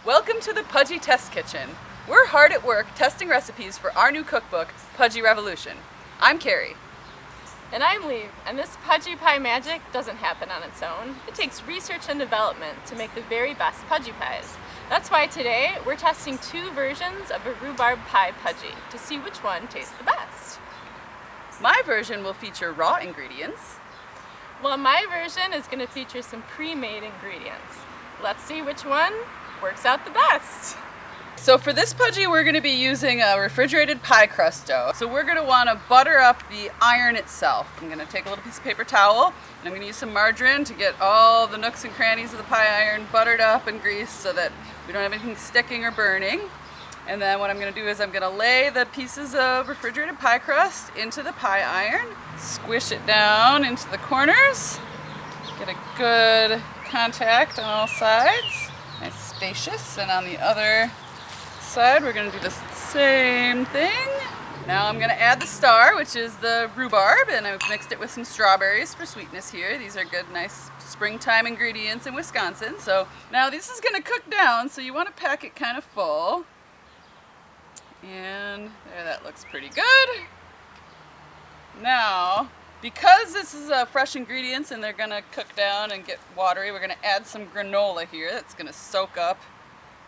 Welcome to the Pudgie Test Kitchen. We're hard at work testing recipes for our new cookbook, Pudgie Revolution. I'm Carrie. And I'm Lee, and this Pudgie pie magic doesn't happen on its own. It takes research and development to make the very best Pudgie pies. That's why today we're testing two versions of a rhubarb pie Pudgie to see which one tastes the best. My version will feature raw ingredients. Well, my version is going to feature some pre-made ingredients. Let's see which one works out the best. So for this Pudgie, we're going to be using a refrigerated pie crust dough. So we're going to want to butter up the iron itself. I'm going to take a little piece of paper towel, and I'm going to use some margarine to get all the nooks and crannies of the pie iron buttered up and greased so that we don't have anything sticking or burning. And then what I'm going to do is I'm going to lay the pieces of refrigerated pie crust into the pie iron, squish it down into the corners, get a good contact on all sides, nice spacious, and on the other side we're going to do the same thing. Now I'm going to add the star, which is the rhubarb, and I've mixed it with some strawberries for sweetness here. These are good, nice springtime ingredients in Wisconsin. So now this is going to cook down, so you want to pack it kind of full. And there, that looks pretty good. Now, because this is fresh ingredients and they're going to cook down and get watery, we're going to add some granola here. That's going to soak up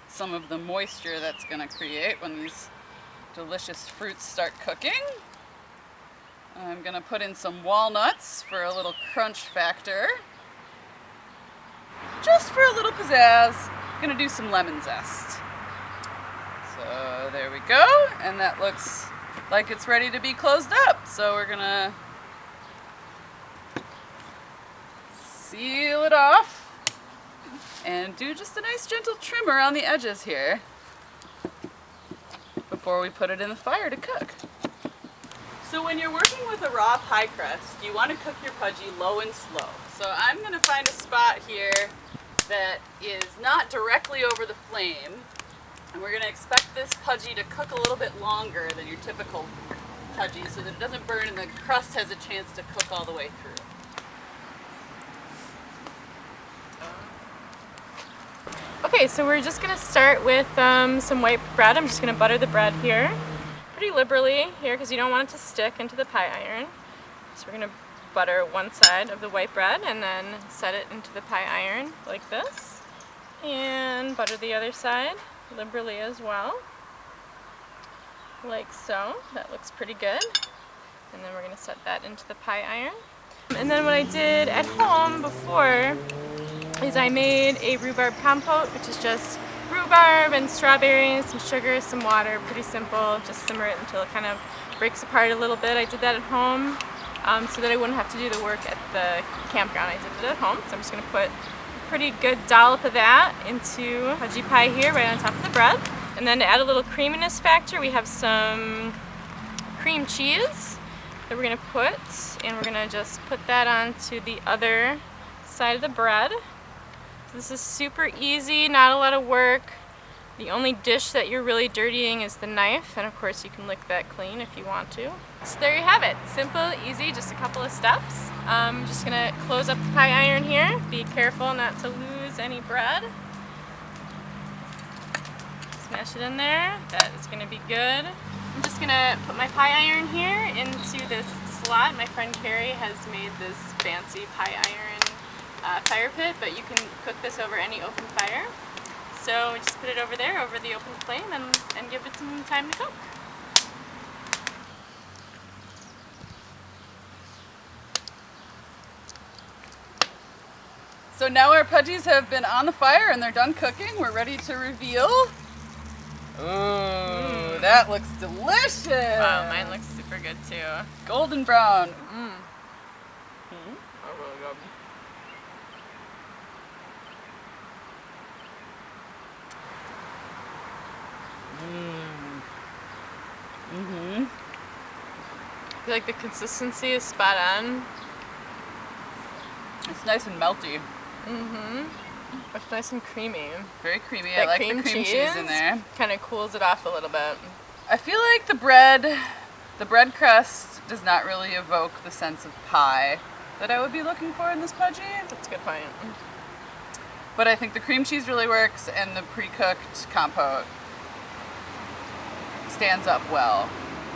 some of the moisture that's going to create when these delicious fruits start cooking. I'm going to put in some walnuts for a little crunch factor. Just for a little pizzazz, I'm going to do some lemon zest. So there we go, and that looks like it's ready to be closed up. So we're gonna seal it off and do just a nice gentle trim around the edges here before we put it in the fire to cook. So when you're working with a raw pie crust, you want to cook your Pudgie low and slow. So I'm gonna find a spot here that is not directly over the flame. And we're going to expect this Pudgie to cook a little bit longer than your typical Pudgie so that it doesn't burn and the crust has a chance to cook all the way through. Okay, so we're just going to start with some white bread. I'm just going to butter the bread here pretty liberally here because you don't want it to stick into the pie iron. So we're going to butter one side of the white bread and then set it into the pie iron like this. And butter the other side liberally as well, like so. That looks pretty good. And then we're going to set that into the pie iron. And then what I did at home before is I made a rhubarb compote, which is just rhubarb and strawberries, some sugar, some water, pretty simple. Just simmer it until it kind of breaks apart a little bit. I did that at home so that I wouldn't have to do the work at the campground. I did it at home, so I'm just going to put pretty good dollop of that into Pudgie pie here right on top of the bread. And then to add a little creaminess factor, we have some cream cheese that we're going to put, and we're going to just put that onto the other side of the bread. So this is super easy, not a lot of work. The only dish that you're really dirtying is the knife, and of course you can lick that clean if you want to. So there you have it. Simple, easy, just a couple of steps. I'm just going to close up the pie iron here. Be careful not to lose any bread. Smash it in there. That is going to be good. I'm just going to put my pie iron here into this slot. My friend Carrie has made this fancy pie iron fire pit, but you can cook this over any open fire. So just put it over there, over the open flame, and give it some time to cook. So now our Pudgies have been on the fire and they're done cooking. We're ready to reveal. Ooh, that looks delicious. Wow, mine looks super good too. Golden brown. Oh, really good. I feel like the consistency is spot on. It's nice and melty. It's nice and creamy. Very creamy. That I like the cream cheese in there. Kind of cools it off a little bit. I feel like the bread crust does not really evoke the sense of pie that I would be looking for in this Pudgie. That's a good point. but I think the cream cheese really works, and the pre-cooked compote stands up well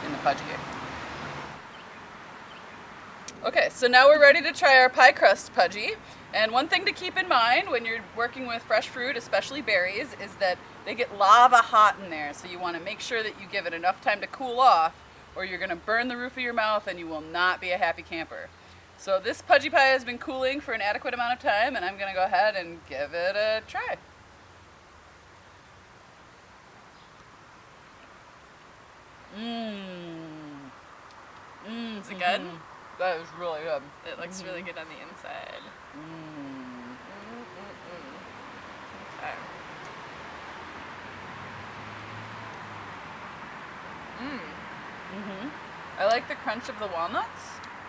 in the Pudgie. Okay, so now we're ready to try our pie crust Pudgie. And one thing to keep in mind when you're working with fresh fruit, especially berries, is that they get lava hot in there. So you want to make sure that you give it enough time to cool off, or you're going to burn the roof of your mouth and you will not be a happy camper. So this Pudgie pie has been cooling for an adequate amount of time, and I'm going to go ahead and give it a try. Is it good? That is really good. It looks really good on the inside. Okay. I like the crunch of the walnuts.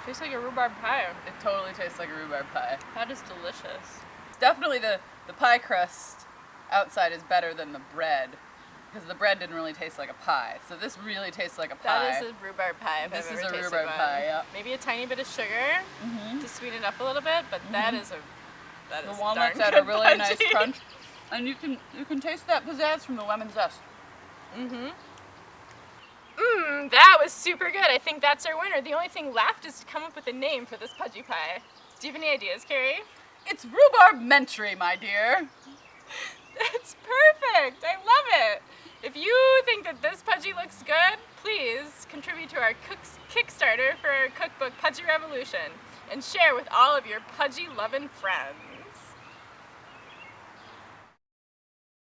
Tastes like a rhubarb pie. It totally tastes like a rhubarb pie. That is delicious. It's definitely the pie crust outside is better than the bread, because the bread didn't really taste like a pie. So this really tastes like a pie. That is a rhubarb pie if This I've is ever a tasted rhubarb one. pie, yeah. Maybe a tiny bit of sugar to sweeten it up a little bit, but that is The walnuts darn add a good really nice Pudgie. crunch, and you can taste that pizzazz from the lemon zest. That was super good. I think that's our winner. The only thing left is to come up with a name for this Pudgie pie. Do you have any ideas, Carrie? It's rhubarb mentry, my dear. That's perfect. I love it. If you think that this Pudgie looks good, please contribute to our Kickstarter for our cookbook Pudgie Revolution and share with all of your Pudgie loving friends.